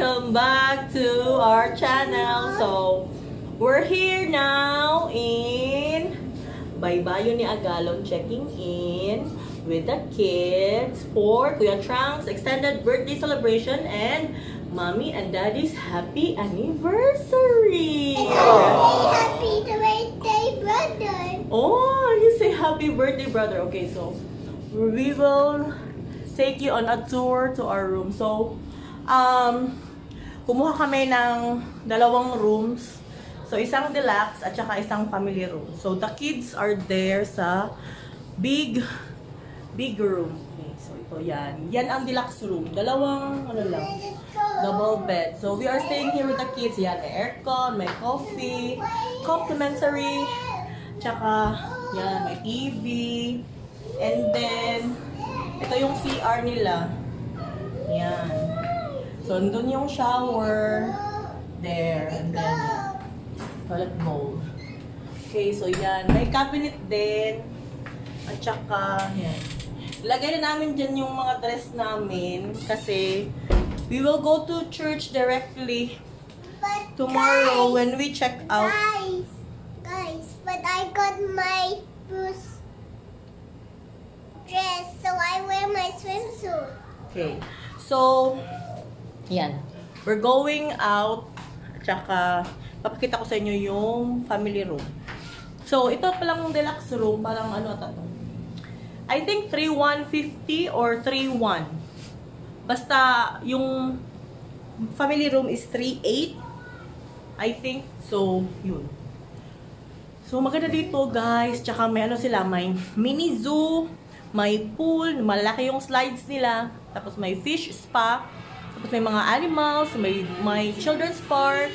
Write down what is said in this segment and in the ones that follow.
welcome back to our channel. So, we're here now in Baybayon ni Agalon, checking in with the kids for Kuya Trunks extended birthday celebration and Mommy and Daddy's happy anniversary. Happy birthday, brother. Oh, you say happy birthday, brother. Okay, so we will take you on a tour to our room. So, kumuha kami ng dalawang rooms. So, isang deluxe at saka isang family room. So, the kids are there sa big room. Okay, so ito yan. Yan ang deluxe room. Dalawang, double bed. So, we are staying here with the kids. Yan, may aircon, may coffee, complimentary, tsaka, yan, may TV. And then, ito yung CR nila. Yan. So, andun yung shower. There. And then, toilet bowl. Okay, so yan. May cabinet din. At saka, yan. Ilagay na namin dyan yung mga dress namin. Kasi, we will go to church directly tomorrow when we check out. Guys, but I got my Bruce dress, so I wear my swimsuit. Okay. So, yan. We're going out. At saka, papakita ko sa inyo yung family room. So, ito palang deluxe room. Parang ano ata to? I think 3,150 or 3,1. Basta, yung family room is 3,8. I think. So, yun. So, maganda dito, guys. Tsaka may ano sila, may mini zoo, may pool, malaki yung slides nila. Tapos may fish spa. Tapos may mga animals, may children's park.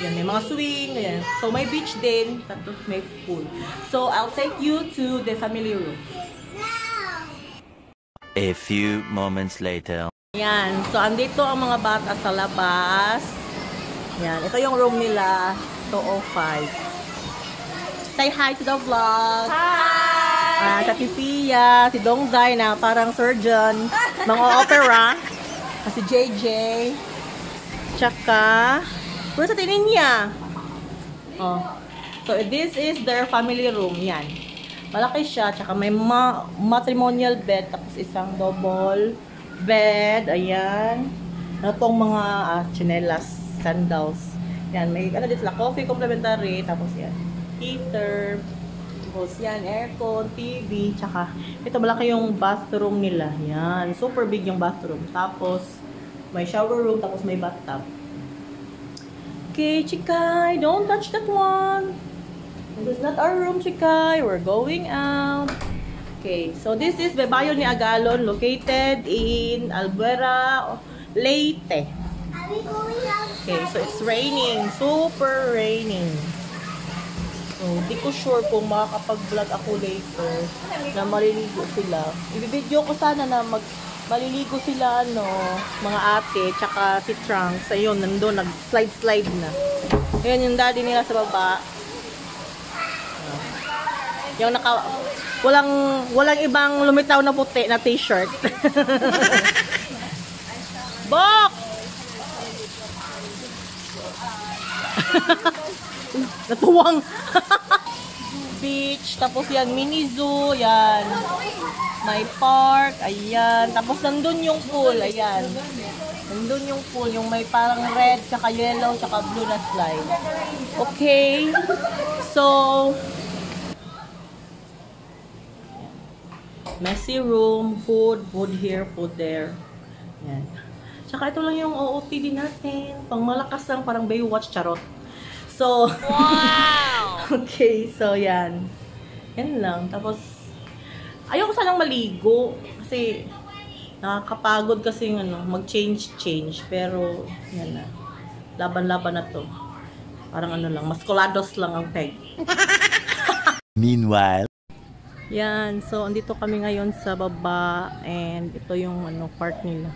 Yan, may mga swing, ganyan. So, may beach din. Tapos may pool. So, I'll take you to the family room. A few moments later. Yan. So, andito ang mga bata sa labas. Yan. Ito yung room nila. 205. Say hi to the vlog. Hi! Sa Pipia, si Dongday na parang surgeon. Mga opera. Si JJ. Tsaka, kung sa tinin niya. Oh. So, this is their family room. Yan. Malaki siya. Tsaka may matrimonial bed. Tapos isang double bed. Ayan. Ano tong mga chinelas, sandals. Yan. May ano dito sila. Coffee complimentary. Tapos yan. Heater. Tapos yan. Aircon, TV. Tsaka ito malaki yung bathroom nila. Yan. Super big yung bathroom. Tapos may shower room. Tapos may bathtub. Okay, Chikay. Don't touch that one. This is not our room, Chikay. We're going out. Okay, so this is Baybayon ni Agalon, located in Albuera, Leyte. Are we going outside? Okay, so it's raining. Super raining. So, di ko sure kung makakapag-vlog ako later na maliligo sila. I-video ko sana na maliligo sila, mga ate, tsaka si Trunks. Ayun, nandun, nag-slide-slide na. Ayun, yung daddy nila sa baba. Yung walang ibang lumitaw na puti na t-shirt. Bok! Natuwang. Beach, tapos yan, mini zoo, yan. May park, ayan. Tapos nandun yung pool, ayan. Nandun yung pool, yung may parang red, tsaka yellow, tsaka blue na slide. Okay. So, messy room, food here, food there. Yan. Tsaka ito lang yung OOTD natin. Pang malakas lang, parang Baywatch, charot. So, wow! Okay, so yan. Yan lang. Tapos, ayoko sanang maligo. Kasi, nakakapagod kasi mag-change. Pero, yan na. Laban-laban na to. Parang lang, maskulados lang ang peg. Meanwhile. Yan, so andito kami ngayon sa baba and ito yung park nila.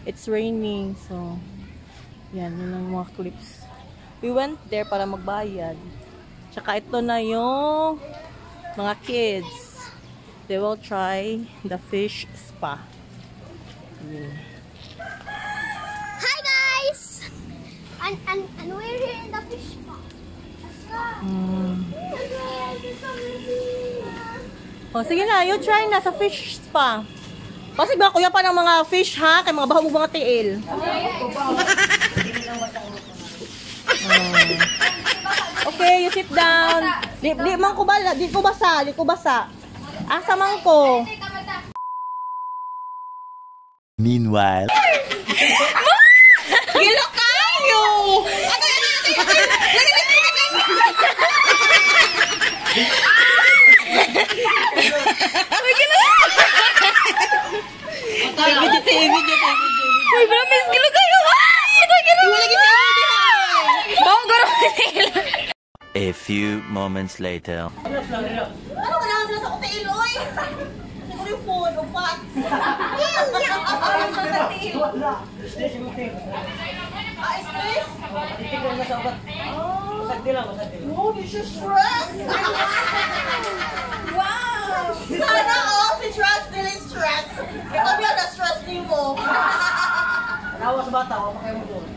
It's raining, so yan, yun ang mga clips. We went there para magbayad. Tsaka ito na yung mga kids. They will try the fish spa. Hi guys! And we're here in the fish pond. Oh, sige na, you try na sa fish spa. Kasi ba kuya pa ng mga fish ha? Kay mga bahog mga tiil. Okay, you sit down. Di man ko bala, di ko basa. Asa man ko. Meanwhile. Gilo kayo! Uy, promise, gilo kayo! A few moments later. Ano ka naman sila sa hotel, oy? Siguro yung food o fats. Stress? Oh, di siya stress. Wow! Sana all si Trust still is stress. Ikaw ba na stress ni mo? Nawa sa bata, wala pa kayo mo doon.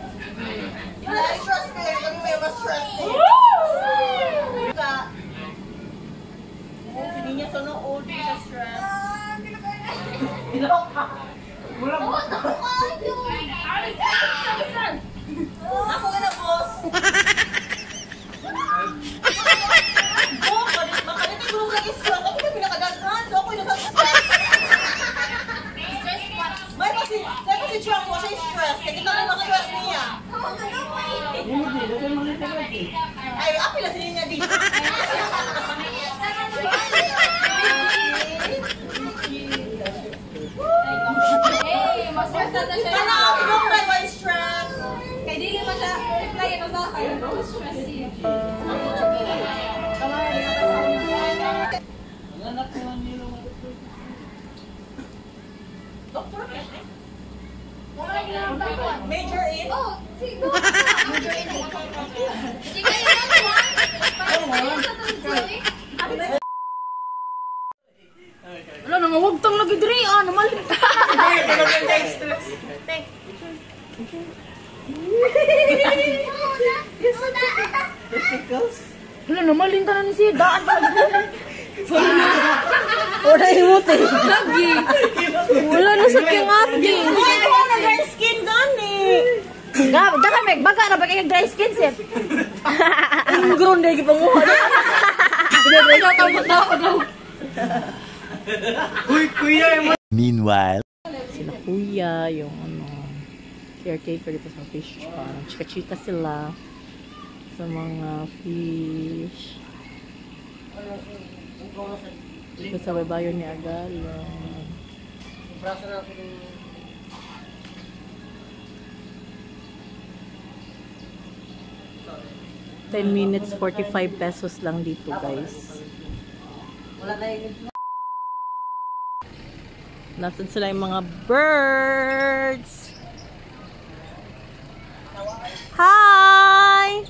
Wala stress ka lang, kami may mas stress din. Ka. Hindi niya sa noon, di siya stress. Ilaw ka! Wala mo. Ako ka na, boss. Baka natin gulong lagi stress. Ako na pinakadaghan, so ako yung nagkakastress. May kasi Trump mo siya stress. Kaya kita mo stress niya. Ay, apil na sila niya dito. Kana ako yung may stress. Kaya di naman siya reply na ba kayo? Stress siya. Major in? Oh, siguro. Major in. Sige, wala na, huwag tang lagi diri. Namalita. Wala, namalita na ni siya. Daan pa lagi. Wala yung muti. Lagi. Wala na sa kingati. Uy, ako na dry skin gani. Dapat may baga na bagay dry skin set. Ang gronde yung panguha na. Uy, kuya! Meanwhile. Sila kuya, yung caretaker dito sa fish pa. Chika-chika sila sa mga fish. Dito sa baybayon ni Agala. Braso na ako ng... 10 minutes, 45 pesos lang dito, guys. Wala na yun. Nasaan sila yung mga birds? Hi!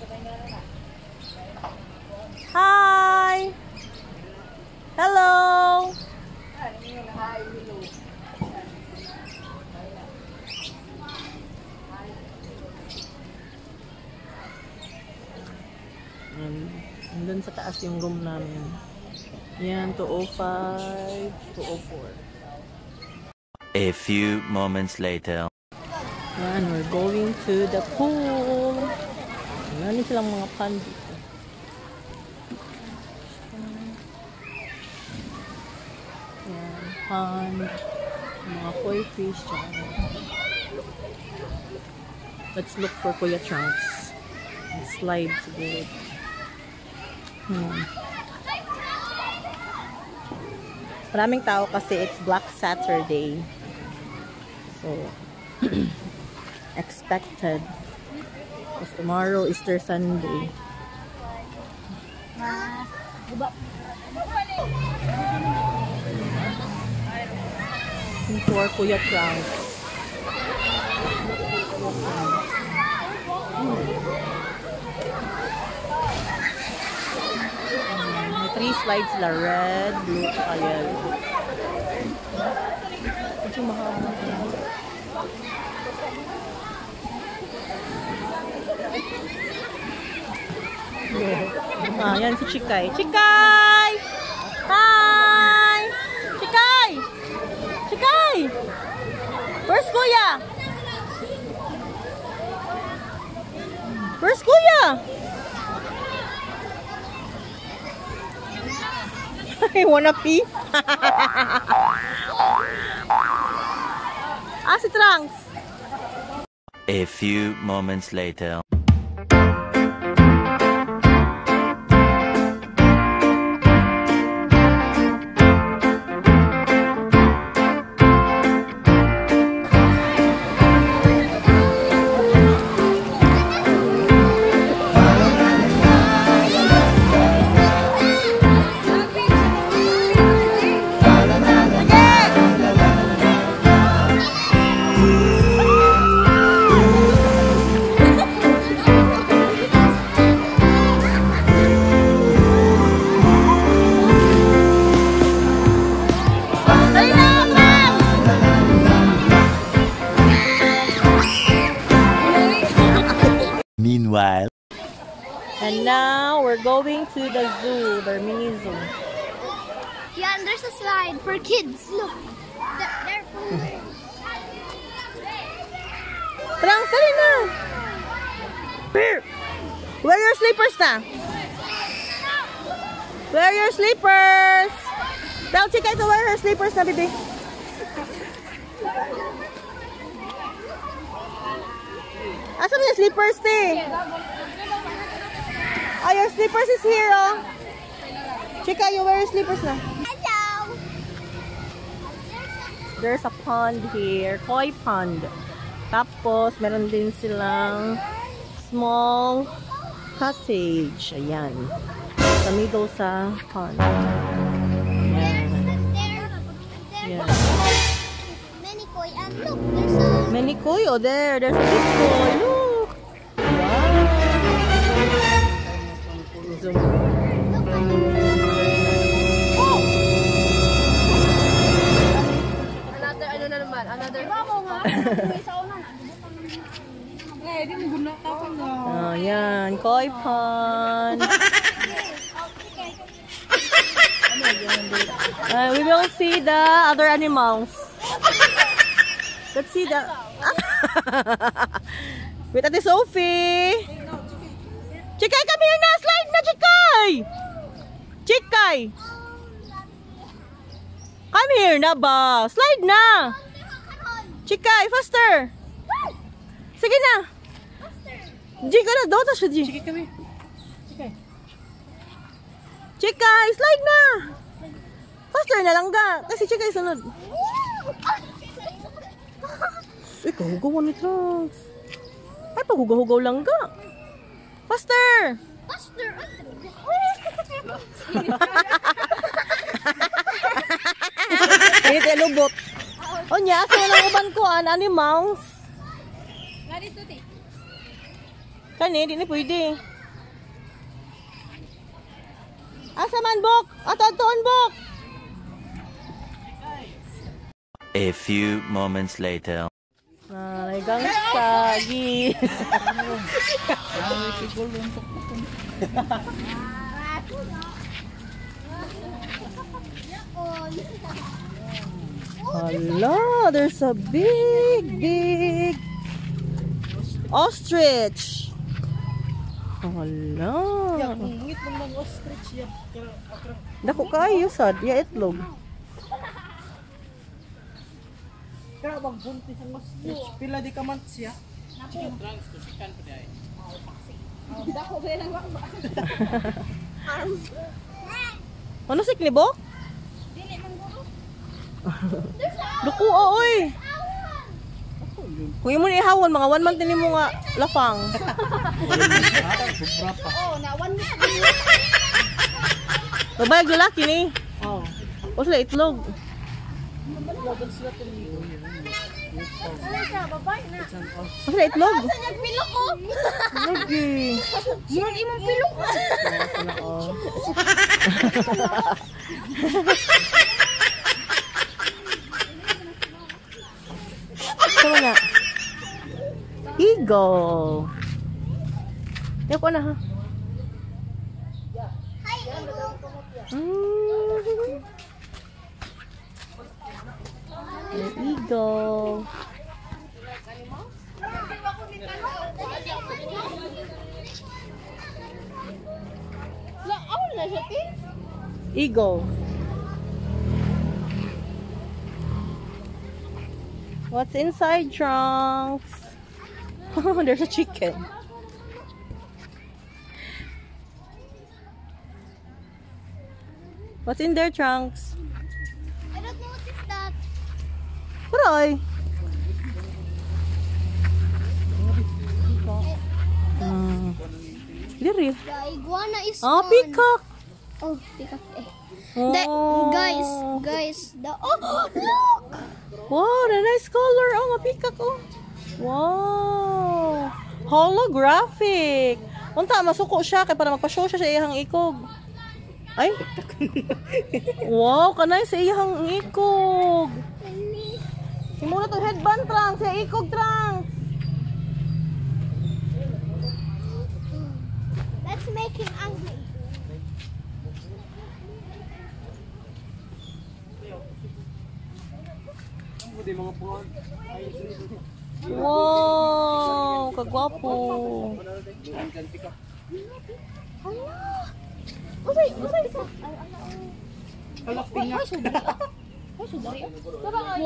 Hi! Hello! Nandun sa taas yung room namin. Yan, 205, 204. A few moments later. Yan, we're going to the pool. Marami silang mga pond dito. Yan, pond. Mga koi fish. Let's look for Kuya Trunks. Slide siguro. Maraming tao kasi it's Black Saturday. So, expected. Because tomorrow, Easter Sunday. For Kuya Trunks. May 3 slides sila. Red, blue, at yellow. Medyo mahaba. Ah, yan si Chikay. Chikay! Hi! Chikay! Chikay! Where's Kuya? Where's Kuya? I wanna pee. Ah, si Trunks. A few moments later. Meanwhile. And now we're going to the zoo, their mini zoo. Yeah, and there's a slide for kids. Look. They're Trunks, dali na! Wear your slippers na! Wear your slippers! Tell Chikay to wear her slippers na, baby. Asa mo yung slippers, te? Oh, your slippers is here, oh. Chikay, you wear your slippers na. Hello. There's a pond here, koi pond. Tapos, meron din silang small cottage. Ayan. Sa middle sa pond. Ayan. Ayan. Many koi, and look, there's a Many koi, oh there. There's a big koi. Look. Wow. Zoom. Another, ano na naman? Another. Oh, yan. Koi pond. We will see the other animals. Let's see the... Wait, Ate Sophie. Chikay, come here na. Slide na, Chikay. Chikay. Come here na ba? Slide na. Chikay, faster. Sige na. G ka na. Dota siya, G. Chikay, kami. Chikay, slide na. Faster na lang ga. Kasi Chikay sunod. Ikaw, hugawan ni Trunks. Ay, pag-hugaw-hugaw lang ga. Faster. Buster. Init yung lubot. O niya, so lang uban ko, animals. Nga dito, ti. Kani, di na pwede. Asa man, Bok? Ato-atoon, Bok. A few moments later. Naigang sagis. Hala, there's a big ostrich. Hala. Dako kayo sad, ya itlog. Kaya magbuntis ang ostrich. Pila di ka man siya. Dako ba lang ba? Ano sik ni Bok? Dili man guro. Luko oy. Kung imo ni ihawon mga 1 month ni mo nga lafang. Oh, na 1 week. Babayag lalaki ni. Oh. O sila itlog. O sila itlog. Nagpilok ko. Lagi. More imong pilok. Sama na. Eagle. Ayoko na ha. Hi, Eagle. An eagle. Eagle. What's inside, Trunks? There's a chicken. What's in there, Trunks? I don't notice that. Aray! Diri. The iguana is Ah, gone. peacock! Oh, peacock. Oh. Guys, look! Wow, the nice color. Oh, nga peacock, oh. Wow! Holographic! Unta, masuko siya kaya para magpa-show siya sa iyang ikog. Ay! Wow, kanay sa iyang ikog. Imo na to headband, Trunks. Sa ikog, Trunks. Let's make him angry. Wow, kagwapo.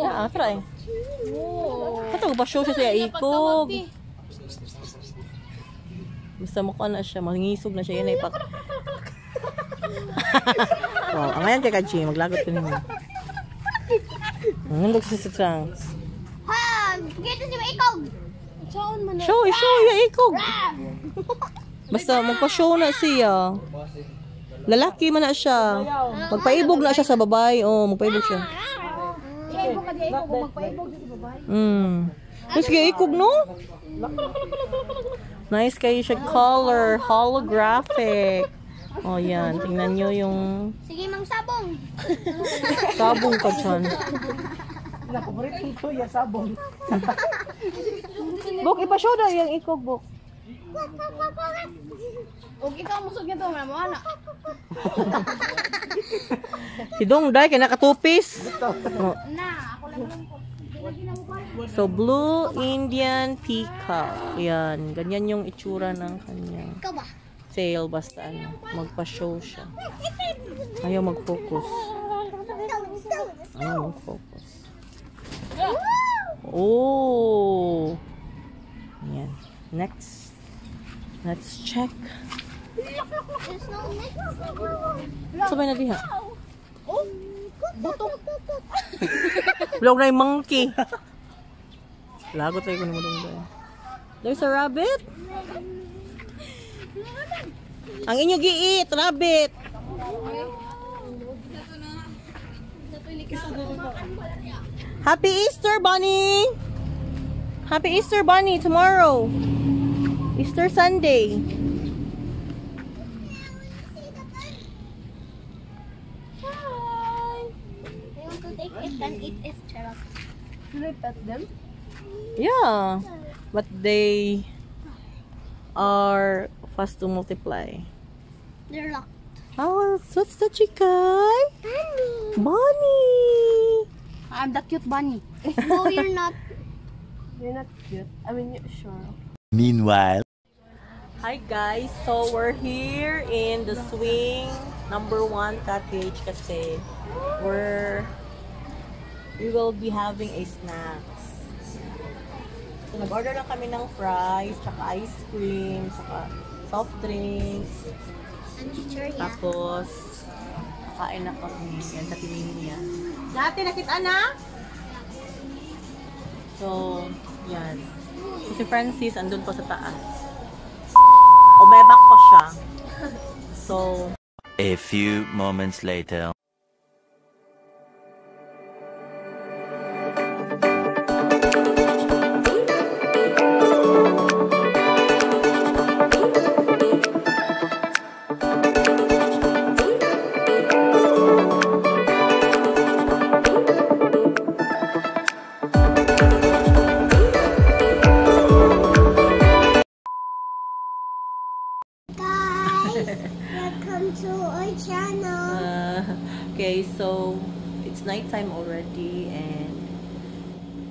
Ah, try. Kato ba show siya sa ikog. Basta mukha na siya, mangisog na siya, yan ay pak. Wow, ang ngayon kay Kaji, maglagot ko ninyo. Ang siya sa Trunks. Ha! Kita si Ikog! Show ya ikog. Basta magpa-show na siya. Lalaki man na siya. Magpaibog na siya sa babae. Oh, magpaibog siya. Sige, ikog no? Nice kayo siya color, holographic. Oh, yan. Tingnan nyo yung Sige, Mang Sabong! sabong ka dyan. Paborito ko yung sabong. Bok, ipa-show na yung ikog, Bok. Huwag ikaw musog niya to, mga anak. Si Dongday, kaya nakatupis. Oh. Na, ako lang po. So, blue Indian peacock. Yan. Ganyan yung itsura ng kanyang Ikaw ba? tail. Basta ano, magpa-show siya. Ayaw mag-focus. Ayaw mag-focus. Oh! Yan. Next. Let's check. There's no next. Sabay na diha. Oh! Butok! Vlog na yung monkey. Lagot tayo ko ni Dongday. There's a rabbit. Ang inyo giit, rabbit. Happy Easter, Bunny. Happy Easter, Bunny, tomorrow. Easter Sunday. I want to take it and eat it, Charot. Should I pet them? Yeah. But they are fast to multiply. They're locked. Oh, what's the chikay? Bunny. I'm the cute bunny. No, you're not. You're not cute. I mean, sure. Meanwhile. Hi guys, so we're here in the swing #1 cottage kasi we will be having a snacks. So nag-order lang kami ng fries, tsaka ice cream, tsaka soft drinks. Tapos kain na kami yan sa Pilinia. Dati nakita na? So, yan. So, si Francis andun po sa taas. Umebak pa siya. So, A few moments later. it's nighttime already, and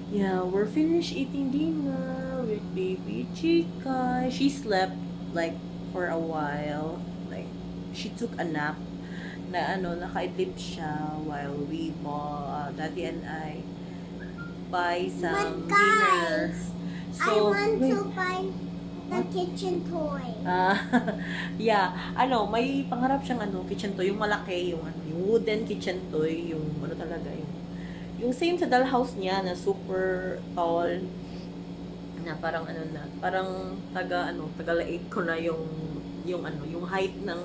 yeah, we're finished eating dinner with baby Chika. She slept like for a while, like she took a nap. Na nakaidlip siya while we Daddy and I buy some dinner. So, I want to buy the kitchen toy. yeah, may pangarap siyang kitchen toy, yung malaki, yung wooden kitchen toy, yung talaga, yung same sa dollhouse niya na super tall, na parang parang taga-laid ko na yung height ng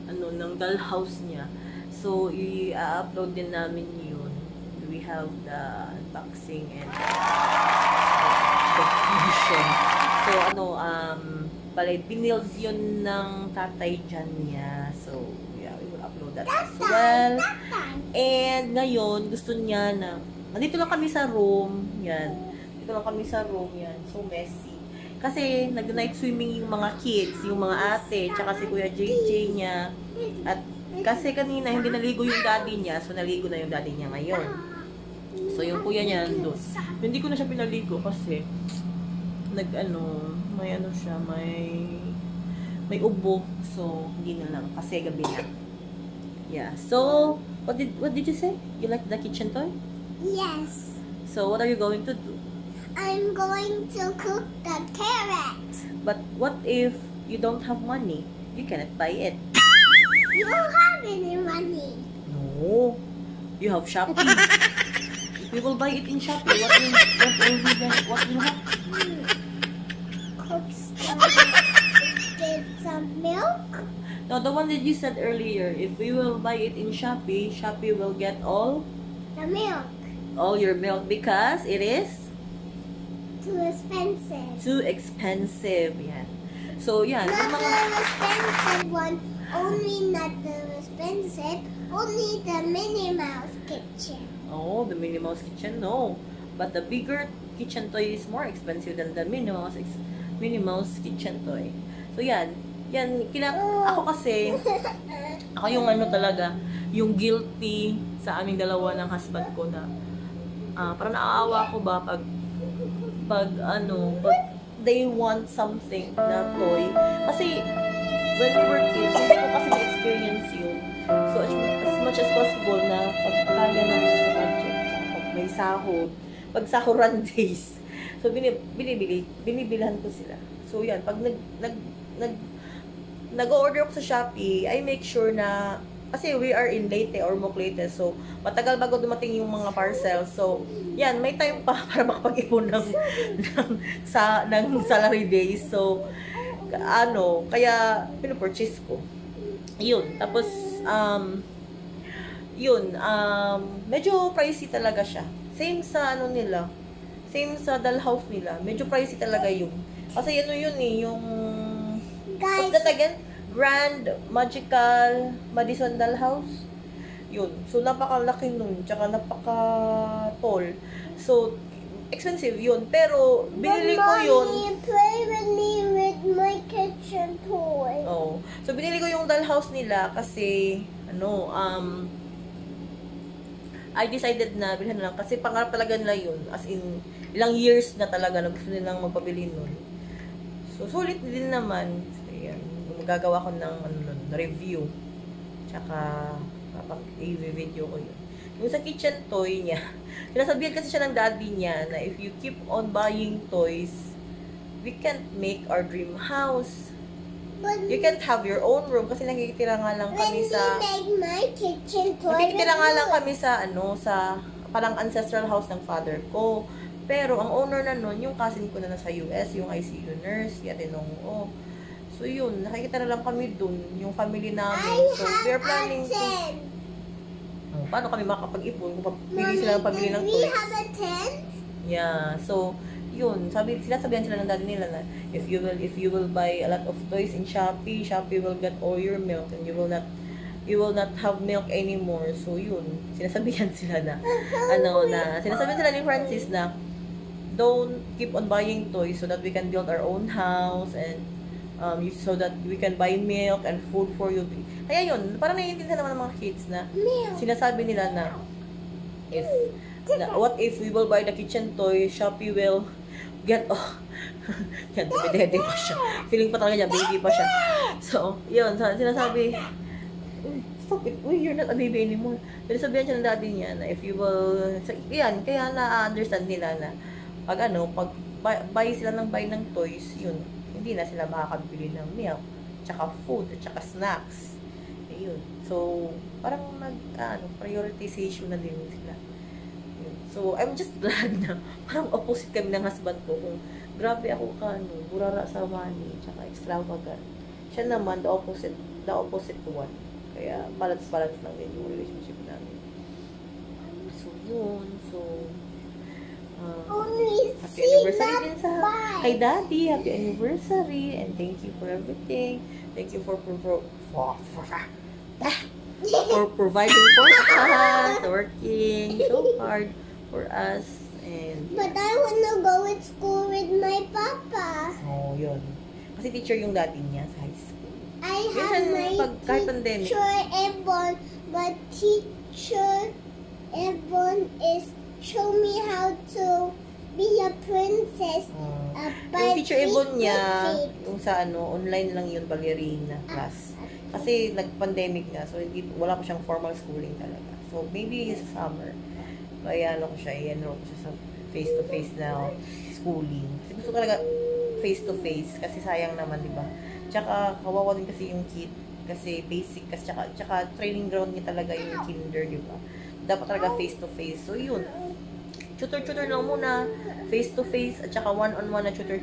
ng dollhouse niya. So, i-upload din namin yun. We have the unboxing and the vision. So, binild yun ng tatay dyan niya. So, yeah, we will upload that as well. And ngayon, gusto niya na, nandito lang kami sa room. Yan. Dito lang kami sa room. Yan. So messy. Kasi nag-night swimming yung mga kids, yung mga ate, tsaka si Kuya JJ niya. At kasi kanina hindi naligo yung daddy niya, so naligo na yung daddy niya ngayon. So yung kuya niya doon. Hindi ko na siya pinaligo kasi may siya, may ubo. So hindi na lang kasi gabi na. Yeah. So what did you say? You like the kitchen toy? Yes. So what are you going to do? I'm going to cook the carrot. But what if you don't have money? You cannot buy it. You don't have any money. No. You have Shopee. If we will buy it in Shopee, what will happen? Cook some, get some milk. No, the one that you said earlier, if we will buy it in Shopee, Shopee will get all your milk because it is too expensive. Too expensive. Yan. So, yan. Not Yung mga... the expensive one. Only not the expensive. Only the Minnie Mouse kitchen. Oh, the Minnie Mouse kitchen? No. But the bigger kitchen toy is more expensive than the Minnie Mouse kitchen toy. So, yan. Yan. Ako kasi, ako yung talaga, yung guilty sa aming dalawa ng husband ko na parang naaawa ko ba pag they want something na toy. Kasi, when we were kids, hindi ko kasi na-experience yun. So, as much as possible na pag kaya namin sa budget, pag may sahod, pag sahuran days, so, binibilhan ko sila. So, yan, pag nag-order ako sa Shopee, I make sure na kasi we are in Leyte or Moc-Leyte, so matagal bago dumating yung mga parcels. So, yan, may time pa para makapag-ipon ng salary days. So, kaya pinupurchase ko. Yun. Tapos, medyo pricey talaga siya. Same sa nila. Same sa dollhouse nila. Medyo pricey talaga yun. Kasi yun yung what's that again? Grand Magical Madison Dollhouse. Yun. So, napakalaki nun. Tsaka napaka-tall. So, expensive yun. Pero, binili ko yun. Mommy, play with me with my kitchen toy. Oh. So, binili ko yung dollhouse nila kasi, I decided na bilhin na lang. Kasi pangarap talaga nila yun. As in, ilang years na talaga na gusto nilang magpabili nun. So, sulit din naman. So, yan. Gagawa ko ng review. Tsaka, i-video ko yun. Yung sa kitchen toy niya, sinasabihan kasi siya ng daddy niya na if you keep on buying toys, we can't make our dream house. You can't have your own room kasi nakikitira nga lang kami sa... When we make my kitchen toy, nakikitira nga lang kami sa, sa parang ancestral house ng father ko. Pero, ang owner na nun, yung cousin ko na nasa US, yung ICU nurse, si Ate Nongo. So, yun, nakikita na lang kami dun, yung family namin. So, we are planning to... paano kami makapag-ipon kung pili sila ng pamili ng toys? We have a tent? Yeah. So, yun. Sinasabihan sila ng daddy nila na if you will buy a lot of toys in Shopee, Shopee will get all your milk and you will not have milk anymore. So, yun. Sinasabihan sila na, sinasabihan sila ni Francis na don't keep on buying toys so that we can build our own house and so that we can buy milk and food for you. Kaya yun, parang naiintindihan naman ng mga kids na sinasabi nila na What if we will buy the kitchen toy, Shopee will get, yan, dede pa siya. Feeling pa talaga niya, baby pa siya. So, yun, sinasabi, stop it, you're not a baby anymore. Pero sabihan siya ng daddy niya na if you will, so, yan, kaya na-understand nila na pag buy sila ng toys, yun, hindi na sila makakabili ng milk, tsaka food, at tsaka snacks. Ayun. So, parang prioritization na din sila. So, I'm just glad na parang opposite kami ng husband ko. Kung grabe ako burara sa money, tsaka extravagant. Siya naman, the opposite one. Kaya, balance lang din yung relationship namin. So, yun. So, happy anniversary din sa kay Daddy. Happy anniversary. And thank you for everything. Thank you for providing for us, working so hard for us, and But I wanna go to school with my papa. oh, yun. Kasi teacher yung dati niya sa high school. I Minsan, have kahit my pandemic. teacher Ebon, but teacher Ebon is show me how to be a princess. Yung teacher Ebon niya, yung sa online lang yun, ballerina class. Kasi nag-pandemic nga, so wala ko siyang formal schooling talaga. So maybe sa summer, kaya ko siya, i-enroll ko siya sa face-to-face na schooling. Kasi gusto talaga face-to-face, kasi sayang naman, di ba? Tsaka kawawa din kasi yung kid, kasi basic, kasi tsaka training ground niya talaga yung kinder, di ba? Dapat talaga face-to-face. So yun, tutor lang muna, face-to-face, at tsaka one-on-one na tutor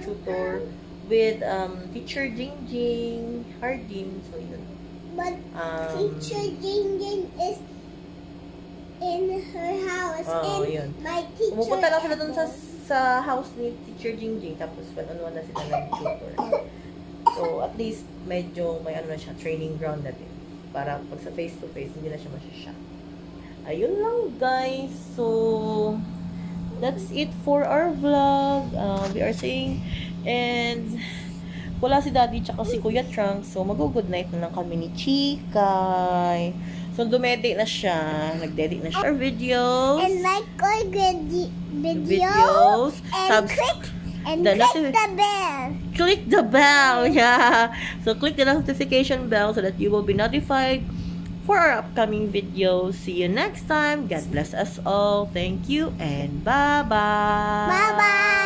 with teacher Jingjing Hardin. So yun. But teacher Jingjing is in her house, and yun. my teacher. Pumupunta lang sila dun sa house ni teacher Jingjing, tapos one-on-one na sila nag-tutor. So at least medyo may na siya, training ground na din. Para pag sa face-to-face, hindi na siya masya-shock. Ayun lang guys. So that's it for our vlog. We are saying, and wala si Daddy tsaka si Kuya Trunks. So, mag-good night na lang kami ni Chikay. So, dumedate na siya. Nag-dedate na siya our videos. And like our Videos. and click the bell. Click the bell. Yeah. So, click the notification bell so that you will be notified for our upcoming videos. See you next time. God bless us all. Thank you and bye-bye. Bye-bye.